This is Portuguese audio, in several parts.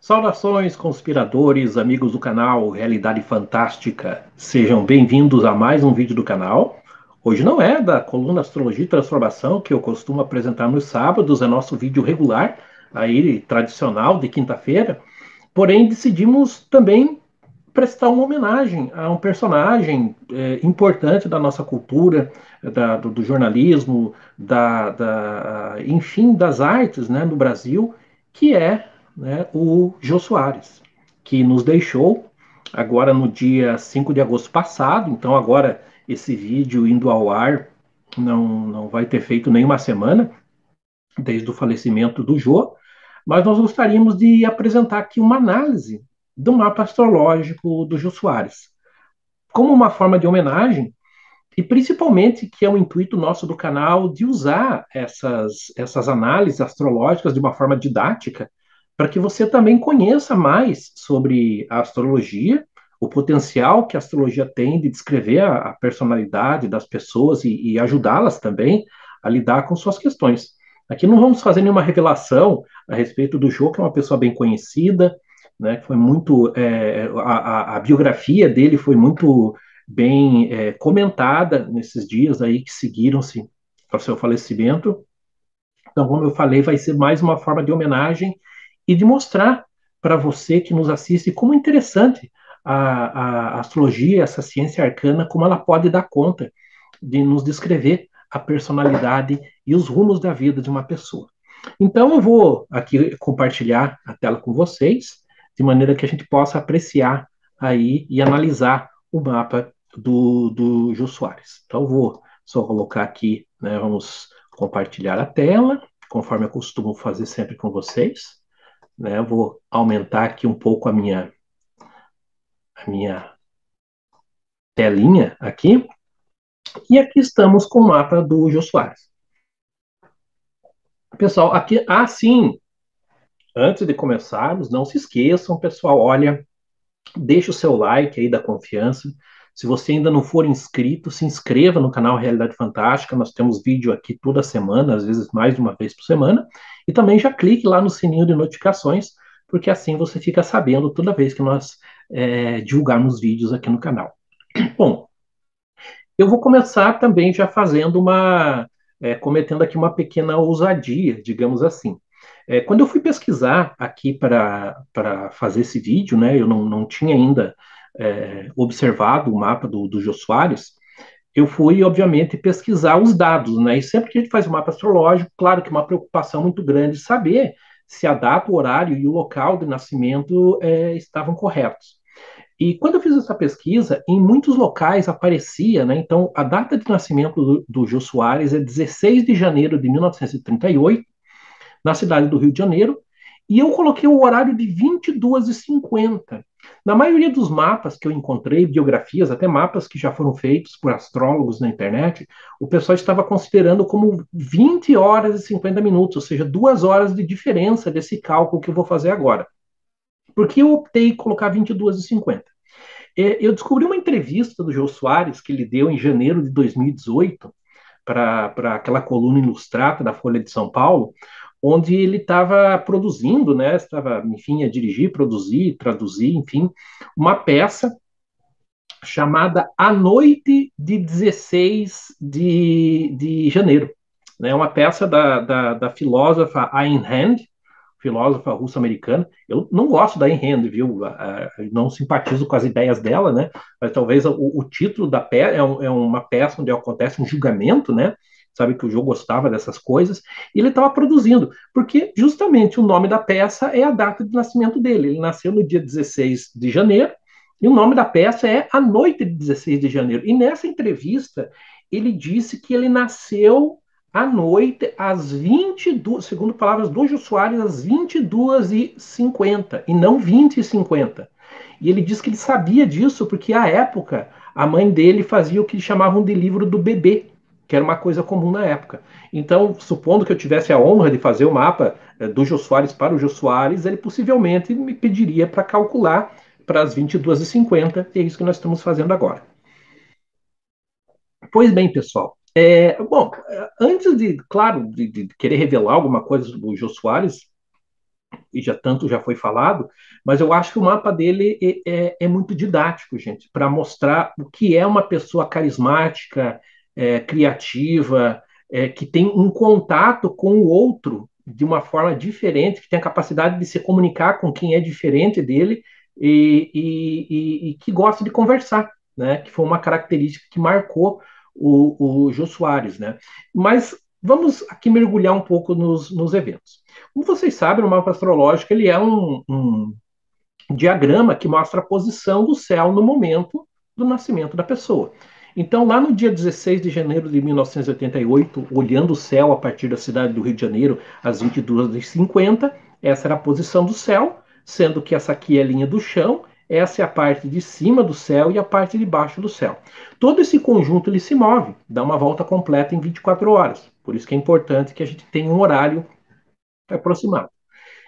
Saudações, conspiradores, amigos do canal Realidade Fantástica. Sejam bem-vindos a mais um vídeo do canal. Hoje não é da coluna Astrologia e Transformação que eu costumo apresentar nos sábados, é nosso vídeo regular, aí tradicional de quinta-feira. Porém, decidimos também prestar uma homenagem a um personagem importante da nossa cultura, do jornalismo, enfim, das artes, né, no Brasil, que é, né, o Jô Soares, que nos deixou agora no dia 5 de agosto passado. Então agora esse vídeo indo ao ar não vai ter feito nenhuma semana desde o falecimento do Jô, mas nós gostaríamos de apresentar aqui uma análise do mapa astrológico do Jô Soares, como uma forma de homenagem, e principalmente que é o intuito nosso do canal de usar essas análises astrológicas de uma forma didática, para que você também conheça mais sobre a astrologia, o potencial que a astrologia tem de descrever a personalidade das pessoas e ajudá-las também a lidar com suas questões. Aqui não vamos fazer nenhuma revelação a respeito do Jô, que é uma pessoa bem conhecida, né? Foi muito a biografia dele foi muito bem comentada nesses dias aí que seguiram-se ao seu falecimento. Então, como eu falei, vai ser mais uma forma de homenagem e de mostrar para você que nos assiste como interessante a astrologia, essa ciência arcana, como ela pode dar conta de nos descrever a personalidade e os rumos da vida de uma pessoa. Então, eu vou aqui compartilhar a tela com vocês, de maneira que a gente possa apreciar aí e analisar o mapa do Jô Soares. Então, eu vou só colocar aqui, né, vamos compartilhar a tela, conforme eu costumo fazer sempre com vocês. Né, eu vou aumentar aqui um pouco a minha telinha aqui. E aqui estamos com o mapa do Jô Soares. Pessoal, aqui, sim, antes de começarmos, não se esqueçam, pessoal, olha, deixa o seu like aí da confiança. Se você ainda não for inscrito, se inscreva no canal Realidade Fantástica. Nós temos vídeo aqui toda semana, às vezes mais de uma vez por semana. E também já clique lá no sininho de notificações, porque assim você fica sabendo toda vez que nós divulgarmos vídeos aqui no canal. Bom, eu vou começar também já fazendo cometendo aqui uma pequena ousadia, digamos assim. Quando eu fui pesquisar aqui para fazer esse vídeo, né, eu não tinha ainda observado o mapa do Jô Soares. Eu fui, obviamente, pesquisar os dados, né? E sempre que a gente faz um mapa astrológico, claro que é uma preocupação muito grande saber se a data, o horário e o local de nascimento estavam corretos. E quando eu fiz essa pesquisa, em muitos locais aparecia, né? Então, a data de nascimento do Jô Soares é 16 de janeiro de 1938, na cidade do Rio de Janeiro, e eu coloquei o horário de 22h50. Na maioria dos mapas que eu encontrei, biografias, até mapas que já foram feitos por astrólogos na internet, o pessoal estava considerando como 20 horas e 50 minutos, ou seja, 2 horas de diferença desse cálculo que eu vou fazer agora. Por que eu optei em colocar 22h50? Eu descobri uma entrevista do Jô Soares que ele deu em janeiro de 2018 para aquela coluna ilustrada da Folha de São Paulo, onde ele estava produzindo, né, estava, enfim, a dirigir, produzir, traduzir, enfim, uma peça chamada A Noite de 16 de janeiro. Né, uma peça da filósofa Ayn Rand, filósofa russo-americana. Eu não gosto da Ayn Rand, viu? Não simpatizo com as ideias dela, né? Mas talvez o título da peça é uma peça onde acontece um julgamento, né? Sabe que o Joe gostava dessas coisas, e ele estava produzindo, porque justamente o nome da peça é a data de nascimento dele. Ele nasceu no dia 16 de janeiro, e o nome da peça é A Noite de 16 de janeiro. E nessa entrevista, ele disse que ele nasceu à noite, às 22, segundo palavras do Jô Soares, às 22h50, e não 20h50. E ele diz que ele sabia disso porque, à época, a mãe dele fazia o que chamavam de livro do bebê, que era uma coisa comum na época. Então, supondo que eu tivesse a honra de fazer o mapa do Jô Soares para o Jô Soares, ele possivelmente me pediria para calcular para as 22h50, e é isso que nós estamos fazendo agora. Pois bem, pessoal. Bom, antes de, claro, de querer revelar alguma coisa do Jô Soares, e já tanto já foi falado, mas eu acho que o mapa dele é muito didático, gente, para mostrar o que é uma pessoa carismática, criativa, que tem um contato com o outro de uma forma diferente, que tem a capacidade de se comunicar com quem é diferente dele e que gosta de conversar, né? Que foi uma característica que marcou o Jô Soares, né? Mas vamos aqui mergulhar um pouco nos eventos. Como vocês sabem, o mapa astrológico ele é um diagrama que mostra a posição do céu no momento do nascimento da pessoa. Então, lá no dia 16 de janeiro de 1988, olhando o céu a partir da cidade do Rio de Janeiro, às 22h50, essa era a posição do céu, sendo que essa aqui é a linha do chão, essa é a parte de cima do céu e a parte de baixo do céu. Todo esse conjunto ele se move, dá uma volta completa em 24 horas. Por isso que é importante que a gente tenha um horário aproximado.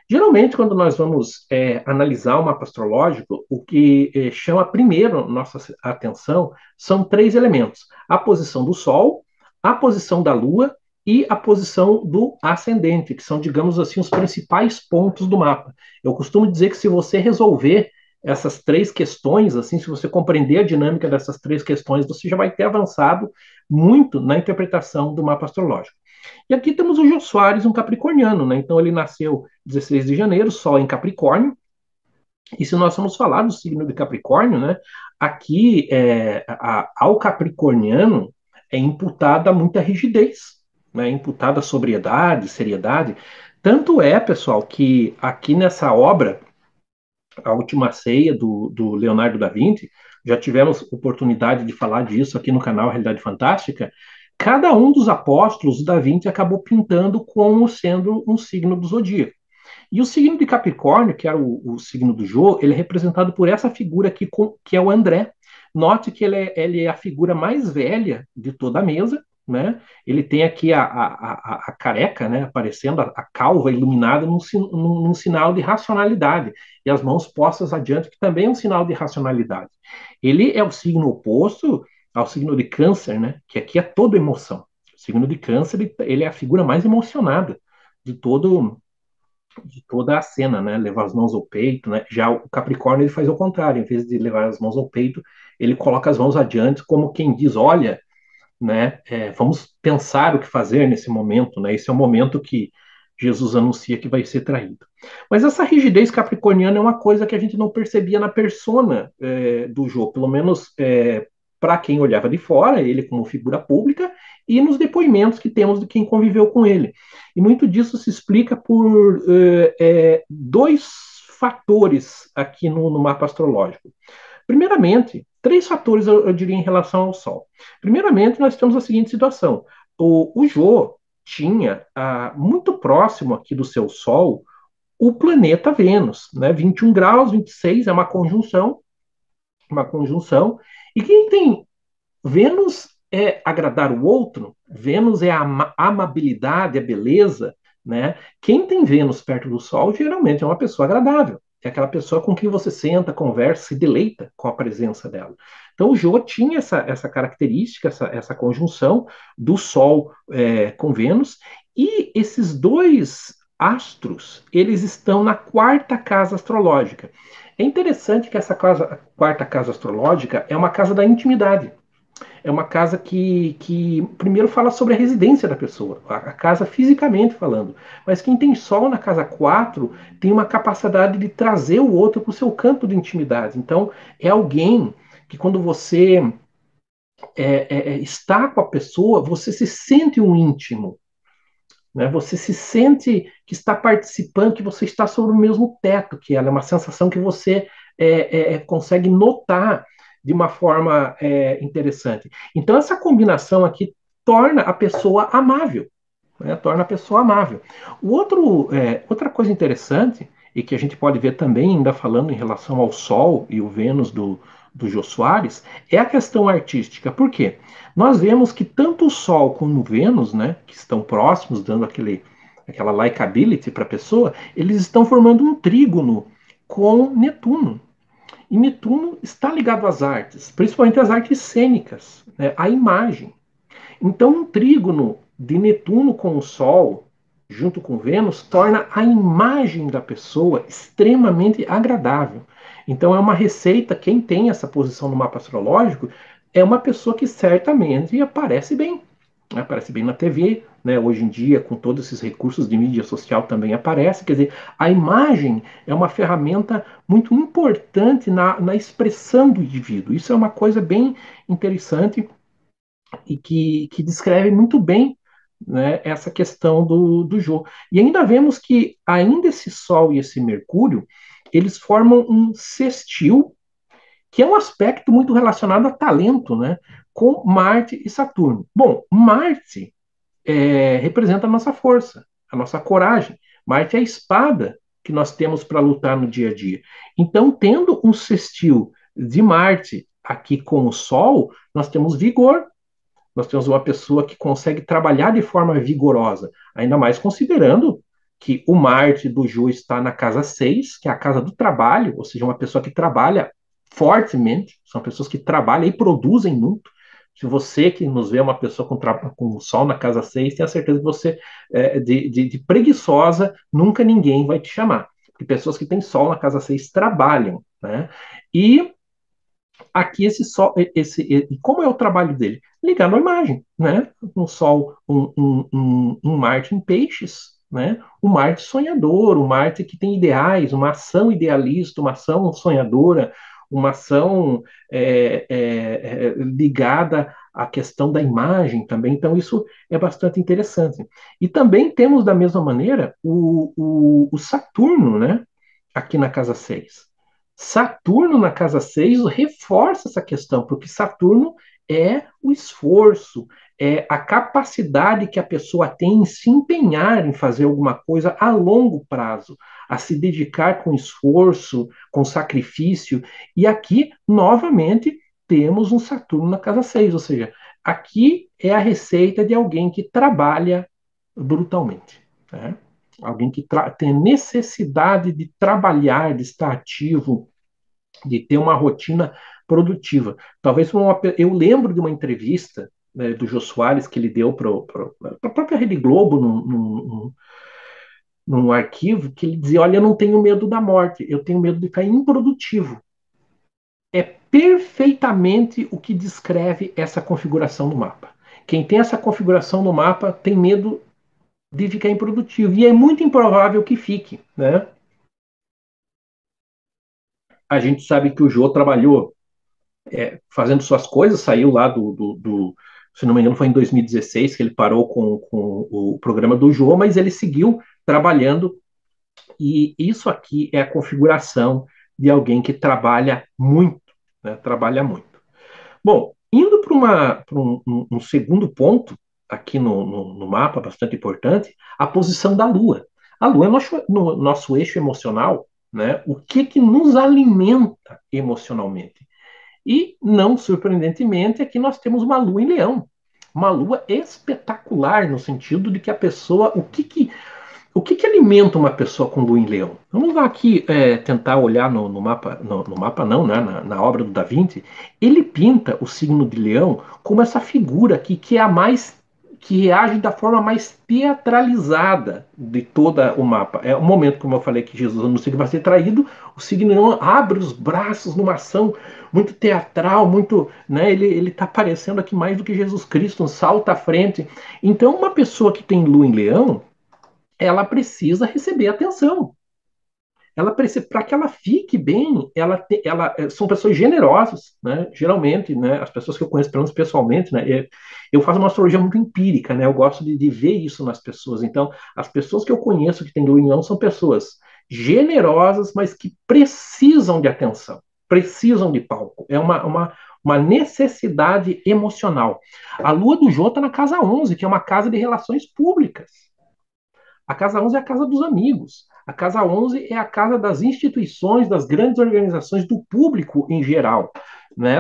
Geralmente, quando nós vamos analisar o mapa astrológico, o que chama primeiro nossa atenção são três elementos: a posição do Sol, a posição da Lua e a posição do ascendente, que são, digamos assim, os principais pontos do mapa. Eu costumo dizer que se você resolver essas três questões, assim, se você compreender a dinâmica dessas três questões, você já vai ter avançado muito na interpretação do mapa astrológico. E aqui temos o Jô Soares, um capricorniano, né? Então ele nasceu 16 de janeiro, Sol em Capricórnio. E se nós vamos falar do signo de Capricórnio, né? Aqui ao capricorniano é imputada muita rigidez, né? Imputada sobriedade, seriedade. Tanto é, pessoal, que aqui nessa obra, A Última Ceia do Leonardo da Vinci, já tivemos oportunidade de falar disso aqui no canal Realidade Fantástica. Cada um dos apóstolos, Da Vinci acabou pintando como sendo um signo do zodíaco. E o signo de Capricórnio, que era o signo do Jô, ele é representado por essa figura aqui, que é o André. Note que ele é a figura mais velha de toda a mesa, né? Ele tem aqui a careca, né, aparecendo, a calva iluminada num sinal de racionalidade, e as mãos postas adiante, que também é um sinal de racionalidade. Ele é o signo oposto ao signo de Câncer, né, que aqui é toda emoção. O signo de Câncer, ele é a figura mais emocionada de toda a cena, né? Levar as mãos ao peito, né? Já o Capricórnio ele faz o contrário, em vez de levar as mãos ao peito, ele coloca as mãos adiante, como quem diz, olha, né? Vamos pensar o que fazer nesse momento, né? Esse é o momento que Jesus anuncia que vai ser traído. Mas essa rigidez capricorniana é uma coisa que a gente não percebia na persona do Jô, pelo menos para quem olhava de fora, ele como figura pública, e nos depoimentos que temos de quem conviveu com ele. E muito disso se explica por dois fatores aqui no mapa astrológico. Primeiramente, três fatores eu diria em relação ao Sol. Primeiramente, nós temos a seguinte situação: o Jô tinha muito próximo aqui do seu Sol o planeta Vênus, né? 21 graus, 26 é uma conjunção. E quem tem Vênus é agradar o outro, Vênus é a amabilidade, a beleza, né? Quem tem Vênus perto do Sol geralmente é uma pessoa agradável. É aquela pessoa com quem você senta, conversa, se deleita com a presença dela. Então o Jô tinha essa característica, essa conjunção do Sol com Vênus, e esses dois astros, eles estão na quarta casa astrológica. É interessante que essa quarta casa astrológica é uma casa da intimidade. É uma casa que primeiro fala sobre a residência da pessoa, a casa fisicamente falando. Mas quem tem Sol na casa 4 tem uma capacidade de trazer o outro para o seu campo de intimidade. Então, é alguém que quando você está com a pessoa, você se sente um íntimo. Né? Você se sente que está participando, que você está sobre o mesmo teto que ela. É uma sensação que você consegue notar de uma forma interessante. Então, essa combinação aqui torna a pessoa amável. Né? Torna a pessoa amável. Outra coisa interessante, e que a gente pode ver também, ainda falando em relação ao Sol e o Vênus do Jô Soares, é a questão artística. Por quê? Nós vemos que tanto o Sol como o Vênus, né, que estão próximos, dando aquela likability para a pessoa, eles estão formando um trígono com Netuno. E Netuno está ligado às artes, principalmente às artes cênicas, né, à imagem. Então, um trígono de Netuno com o Sol junto com Vênus, torna a imagem da pessoa extremamente agradável. Então é uma receita, quem tem essa posição no mapa astrológico, é uma pessoa que certamente aparece bem. Aparece bem na TV, né? Hoje em dia, com todos esses recursos de mídia social, também aparece. Quer dizer, a imagem é uma ferramenta muito importante na expressão do indivíduo. Isso é uma coisa bem interessante e que descreve muito bem, né, essa questão do jogo. E ainda vemos que ainda esse Sol e esse Mercúrio, eles formam um sextil, que é um aspecto muito relacionado a talento, né, com Marte e Saturno. Bom, Marte representa a nossa força, a nossa coragem. Marte é a espada que nós temos para lutar no dia a dia. Então, tendo um sextil de Marte aqui com o Sol, nós temos vigor, nós temos uma pessoa que consegue trabalhar de forma vigorosa, ainda mais considerando que o Marte do Ju está na casa 6, que é a casa do trabalho, ou seja, uma pessoa que trabalha fortemente, são pessoas que trabalham e produzem muito. Se você que nos vê uma pessoa com o Sol na casa 6, tenha certeza que você, de preguiçosa, nunca ninguém vai te chamar. Porque pessoas que têm Sol na casa 6 trabalham, né? E aqui esse sol, e como é o trabalho dele? Ligar na imagem, né? Um sol, um Marte em peixes, né? Um Marte sonhador, um Marte que tem ideais, uma ação idealista, uma ação sonhadora, uma ação ligada à questão da imagem também. Então, isso é bastante interessante. E também temos, da mesma maneira, o Saturno, né? Aqui na casa 6. Saturno na casa 6 reforça essa questão, porque Saturno é o esforço, é a capacidade que a pessoa tem em se empenhar em fazer alguma coisa a longo prazo, a se dedicar com esforço, com sacrifício. E aqui, novamente, temos um Saturno na casa 6, ou seja, aqui é a receita de alguém que trabalha brutalmente, né? Alguém que tem necessidade de trabalhar, de estar ativo, de ter uma rotina produtiva. Talvez eu lembro de uma entrevista, né, do Jô Soares que ele deu para a própria Rede Globo, num arquivo, que ele dizia: olha, eu não tenho medo da morte, eu tenho medo de ficar improdutivo. É perfeitamente o que descreve essa configuração do mapa. Quem tem essa configuração no mapa tem medo de ficar improdutivo. E é muito improvável que fique, né? A gente sabe que o Jô trabalhou fazendo suas coisas, saiu lá se não me engano, foi em 2016 que ele parou com o programa do Jô, mas ele seguiu trabalhando, e isso aqui é a configuração de alguém que trabalha muito, né? Trabalha muito. Bom, indo para um segundo ponto, aqui no mapa, bastante importante, a posição da Lua. A Lua é nosso eixo emocional, né? O que nos alimenta emocionalmente? E, não surpreendentemente, aqui nós temos uma lua em leão. Uma lua espetacular, no sentido de que a pessoa. O que alimenta uma pessoa com lua em leão? Vamos lá aqui tentar olhar no mapa. No mapa, não, né? Na obra do Da Vinci. Ele pinta o signo de leão como essa figura aqui, que é a mais, que reage da forma mais teatralizada de todo o mapa. É o momento, como eu falei, que Jesus anuncia vai ser traído, o signo abre os braços numa ação muito teatral, muito, né? Ele está aparecendo aqui mais do que Jesus Cristo, um salto à frente. Então, uma pessoa que tem lua em leão, ela precisa receber atenção. Ela precisa, para que ela fique bem, são pessoas generosas, né? Geralmente, né? As pessoas que eu conheço, pelo menos pessoalmente, né? Eu faço uma astrologia muito empírica, né? Eu gosto de ver isso nas pessoas. Então, as pessoas que eu conheço que têm lua em leão são pessoas generosas, mas que precisam de atenção, precisam de palco. É uma necessidade emocional. A lua do Jô está na casa 11, que é uma casa de relações públicas. A casa 11 é a casa dos amigos. A casa 11 é a casa das instituições, das grandes organizações, do público em geral. Né?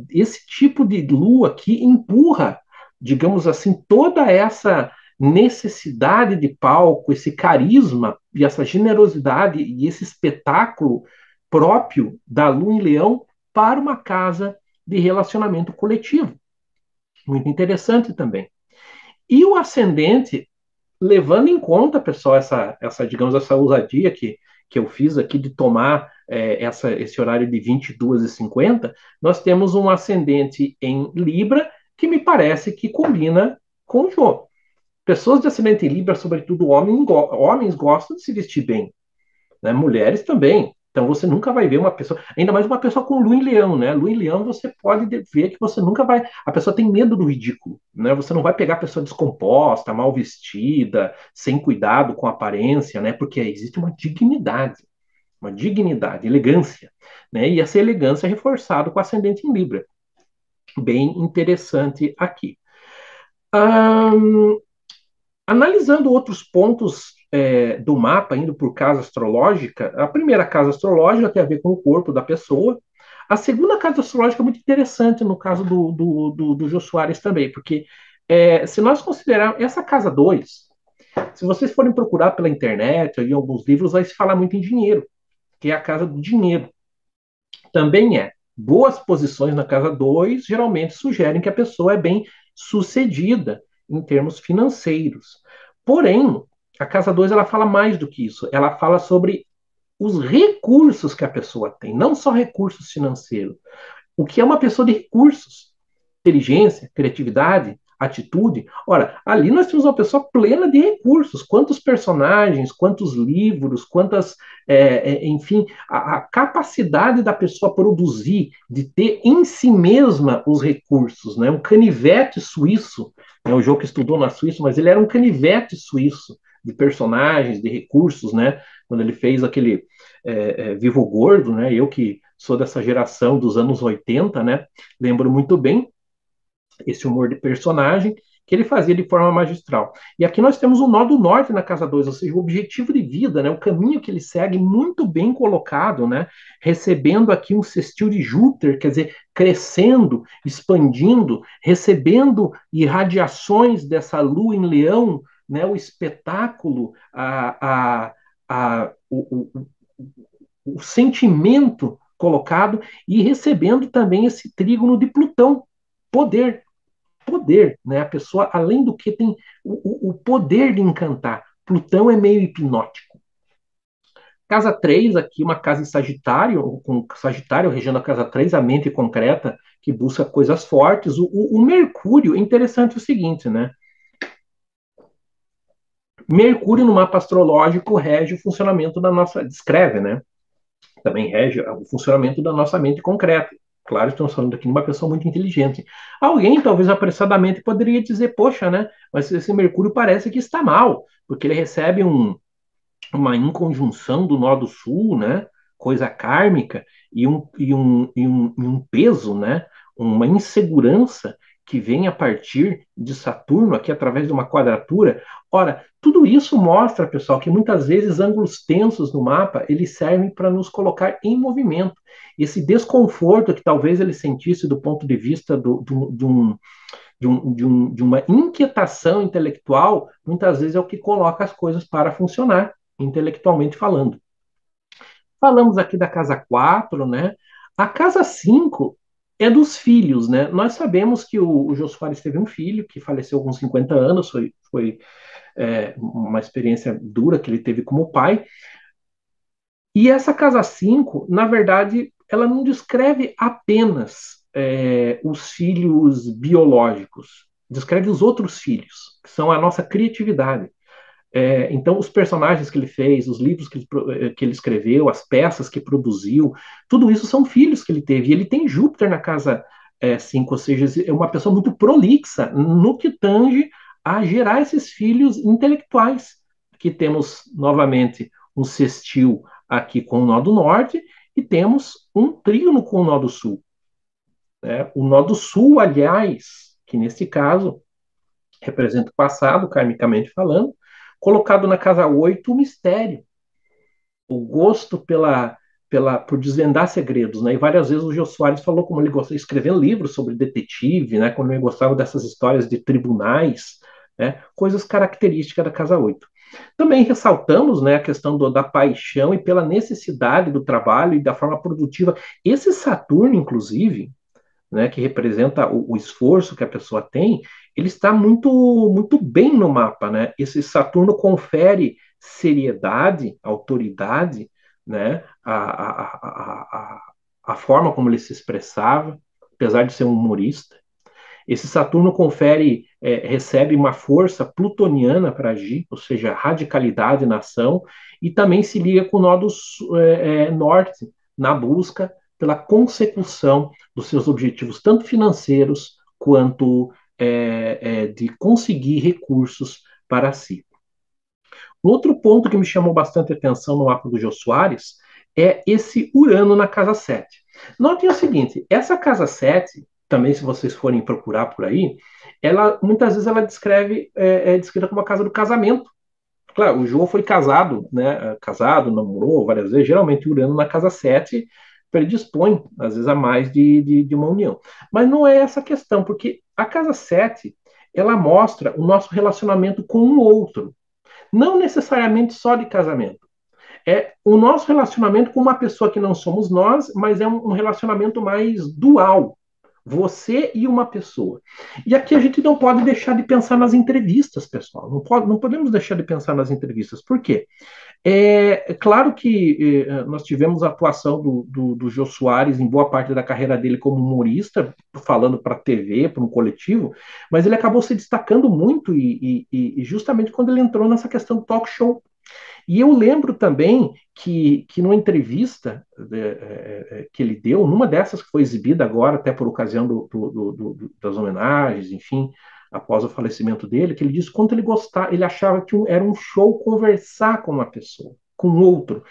Esse tipo de lua que empurra, digamos assim, toda essa necessidade de palco, esse carisma e essa generosidade e esse espetáculo próprio da lua em leão para uma casa de relacionamento coletivo. Muito interessante também. E o ascendente levando em conta, pessoal, digamos, essa ousadia que eu fiz aqui de tomar esse horário de 22h50, nós temos um ascendente em Libra que me parece que combina com o Jô. Pessoas de ascendente em Libra, sobretudo homens, gostam de se vestir bem, né? Mulheres também. Então você nunca vai ver uma pessoa, ainda mais uma pessoa com lua em leão, né? Lua em leão você pode ver que você nunca vai. A pessoa tem medo do ridículo, né? Você não vai pegar a pessoa descomposta, mal vestida, sem cuidado com a aparência, né? Porque existe uma dignidade, elegância, né? E essa elegância é reforçada com ascendente em Libra. Bem interessante aqui. Analisando outros pontos do mapa, indo por casa astrológica, a primeira casa astrológica tem a ver com o corpo da pessoa. A segunda casa astrológica é muito interessante no caso do Jô Soares também, porque se nós considerarmos essa casa 2, se vocês forem procurar pela internet ou em alguns livros, vai se falar muito em dinheiro, que é a casa do dinheiro. Também é. Boas posições na casa 2 geralmente sugerem que a pessoa é bem sucedida em termos financeiros. Porém, a casa 2 ela fala mais do que isso. Ela fala sobre os recursos que a pessoa tem, não só recursos financeiros. O que é uma pessoa de recursos? Inteligência, criatividade, atitude. Ora, ali nós temos uma pessoa plena de recursos. Quantos personagens, quantos livros, quantas, enfim, a capacidade da pessoa produzir, de ter em si mesma os recursos, né? Um canivete suíço, né? O Jô que estudou na Suíça, mas ele era um canivete suíço de personagens, de recursos, né? Quando ele fez aquele Vivo Gordo, né? Eu que sou dessa geração dos anos 80, né? Lembro muito bem esse humor de personagem que ele fazia de forma magistral. E aqui nós temos o nó do norte na casa 2, ou seja, o objetivo de vida, né, o caminho que ele segue muito bem colocado, né, recebendo aqui um sextil de Júpiter, quer dizer, crescendo, expandindo, recebendo irradiações dessa lua em leão, né, o espetáculo, o sentimento colocado e recebendo também esse trígono de Plutão, poder, poder, né? A pessoa, além do que, tem o poder de encantar. Plutão é meio hipnótico. Casa 3 aqui, uma casa em Sagitário, com Sagitário regendo a casa 3 a mente concreta, que busca coisas fortes. O Mercúrio, é interessante o seguinte, né? Mercúrio no mapa astrológico rege o funcionamento da nossa, descreve, né? Também rege o funcionamento da nossa mente concreta. Claro, estamos falando aqui de uma pessoa muito inteligente. Alguém, talvez apressadamente, poderia dizer: poxa, né? Mas esse Mercúrio parece que está mal, porque ele recebe uma inconjunção do nó do sul, né? Coisa kármica, e um peso, né? Uma insegurança que vem a partir de Saturno, aqui através de uma quadratura. Ora, tudo isso mostra, pessoal, que muitas vezes ângulos tensos no mapa, eles servem para nos colocar em movimento. Esse desconforto que talvez ele sentisse do ponto de vista de uma inquietação intelectual, muitas vezes é o que coloca as coisas para funcionar, intelectualmente falando. Falamos aqui da casa 4, né? A casa 5 é dos filhos, né? Nós sabemos que o Jô Soares teve um filho que faleceu com 50 anos, foi uma experiência dura que ele teve como pai. E essa casa 5, na verdade, ela não descreve apenas os filhos biológicos, descreve os outros filhos, que são a nossa criatividade. Então, os personagens que ele fez, os livros que ele escreveu, as peças que produziu, tudo isso são filhos que ele teve. E ele tem Júpiter na casa 5, ou seja, é uma pessoa muito prolixa no que tange a gerar esses filhos intelectuais. Aqui temos, novamente, um sextil aqui com o nó do norte e temos um trígono com o nó do sul. O nó do sul, aliás, que nesse caso representa o passado, karmicamente falando, colocado na casa 8 o mistério, o gosto por desvendar segredos, né? E várias vezes o Jô Soares falou como ele gostava de escrever livros sobre detetive, né? Como ele gostava dessas histórias de tribunais, né? Coisas características da casa 8. Também ressaltamos, né, a questão da paixão e pela necessidade do trabalho e da forma produtiva. Esse Saturno, inclusive, né, que representa o esforço que a pessoa tem, ele está muito, muito bem no mapa, né? Esse Saturno confere seriedade, autoridade, né? A forma como ele se expressava, apesar de ser um humorista. Esse Saturno confere, recebe uma força plutoniana para agir, ou seja, radicalidade na ação, e também se liga com o nó do norte, na busca pela consecução dos seus objetivos, tanto financeiros quanto de conseguir recursos para si. Um outro ponto que me chamou bastante atenção no mapa do Jô Soares é esse Urano na casa 7. Notem o seguinte, essa casa 7, também se vocês forem procurar por aí, ela muitas vezes ela é descrita como a casa do casamento. Claro, o Jô foi casado, né? Casado, namorou várias vezes, geralmente Urano na casa 7 predispõe, às vezes, a mais de uma união. Mas não é essa a questão, porque a casa 7 ela mostra o nosso relacionamento com o outro, não necessariamente só de casamento. É o nosso relacionamento com uma pessoa que não somos nós, mas é um relacionamento mais dual. Você e uma pessoa. E aqui a gente não pode deixar de pensar nas entrevistas, pessoal. Não podemos deixar de pensar nas entrevistas. Por quê? É claro que nós tivemos a atuação do Jô Soares em boa parte da carreira dele como humorista, falando para a TV, para um coletivo, mas ele acabou se destacando muito e justamente quando ele entrou nessa questão do talk show. E eu lembro também que numa entrevista que ele deu, numa dessas que foi exibida agora, até por ocasião das homenagens, enfim, após o falecimento dele, que ele disse quanto ele gostava, ele achava que era um show conversar com uma pessoa, com o outro.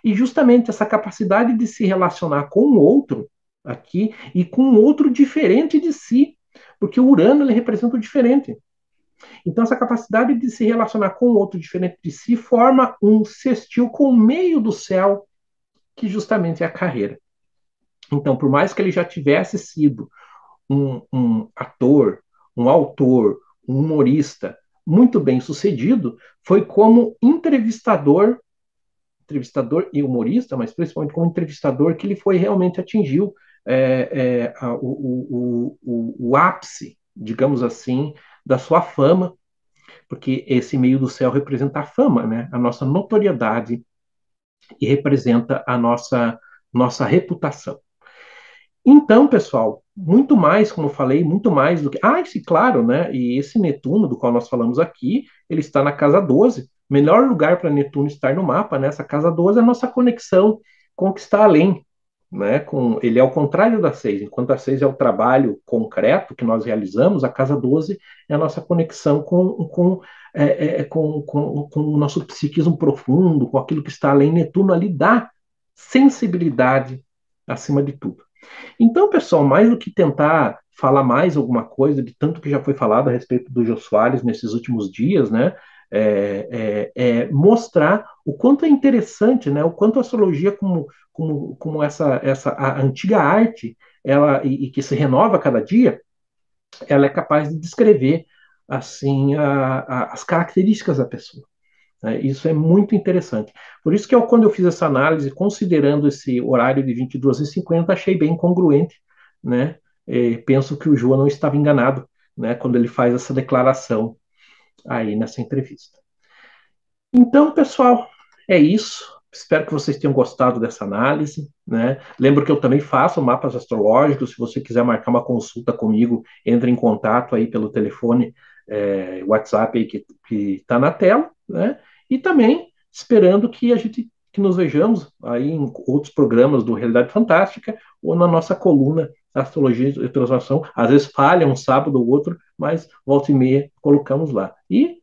E justamente essa capacidade de se relacionar com o outro aqui e com um outro diferente de si, porque o Urano ele representa o diferente. Então, essa capacidade de se relacionar com o outro diferente de si forma um sextil com o meio do céu, que justamente é a carreira. Então, por mais que ele já tivesse sido um ator, um autor, um humorista muito bem sucedido, foi como entrevistador e humorista, mas principalmente como entrevistador, que ele foi realmente atingiu o ápice, digamos assim, da sua fama, porque esse meio do céu representa a fama, né? A nossa notoriedade e representa a nossa reputação. Então, pessoal, muito mais, como eu falei, muito mais do que. Ah, esse, claro, né? E esse Netuno, do qual nós falamos aqui, ele está na casa 12. Melhor lugar para Netuno estar no mapa, né? Essa casa 12 é a nossa conexão com o que está além, né? Ele é o contrário da 6. Enquanto a 6 é o trabalho concreto que nós realizamos, a casa 12 é a nossa conexão com o nosso psiquismo profundo, com aquilo que está além. Netuno ali dá sensibilidade acima de tudo. Então, pessoal, mais do que tentar falar mais alguma coisa de tanto que já foi falado a respeito do Jô Soares nesses últimos dias, né? Mostrar o quanto é interessante, né? O quanto a astrologia, como essa a antiga arte, e que se renova a cada dia, ela é capaz de descrever assim as características da pessoa. Né? Isso é muito interessante. Por isso que quando eu fiz essa análise, considerando esse horário de 22h50, achei bem congruente, né? Penso que o João não estava enganado, né? Quando ele faz essa declaração aí nessa entrevista. Então, pessoal, é isso. Espero que vocês tenham gostado dessa análise, né? Lembro que eu também faço mapas astrológicos. Se você quiser marcar uma consulta comigo, entre em contato aí pelo telefone, WhatsApp aí que está na tela, né? E também esperando que nos vejamos aí em outros programas do Realidade Fantástica ou na nossa coluna Astrologia e Transformação. Às vezes falha um sábado ou outro, mas volta e meia colocamos lá. E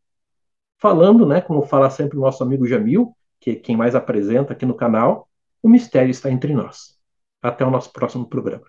falando, né, como fala sempre o nosso amigo Jamil, que é quem mais apresenta aqui no canal, o mistério está entre nós. Até o nosso próximo programa.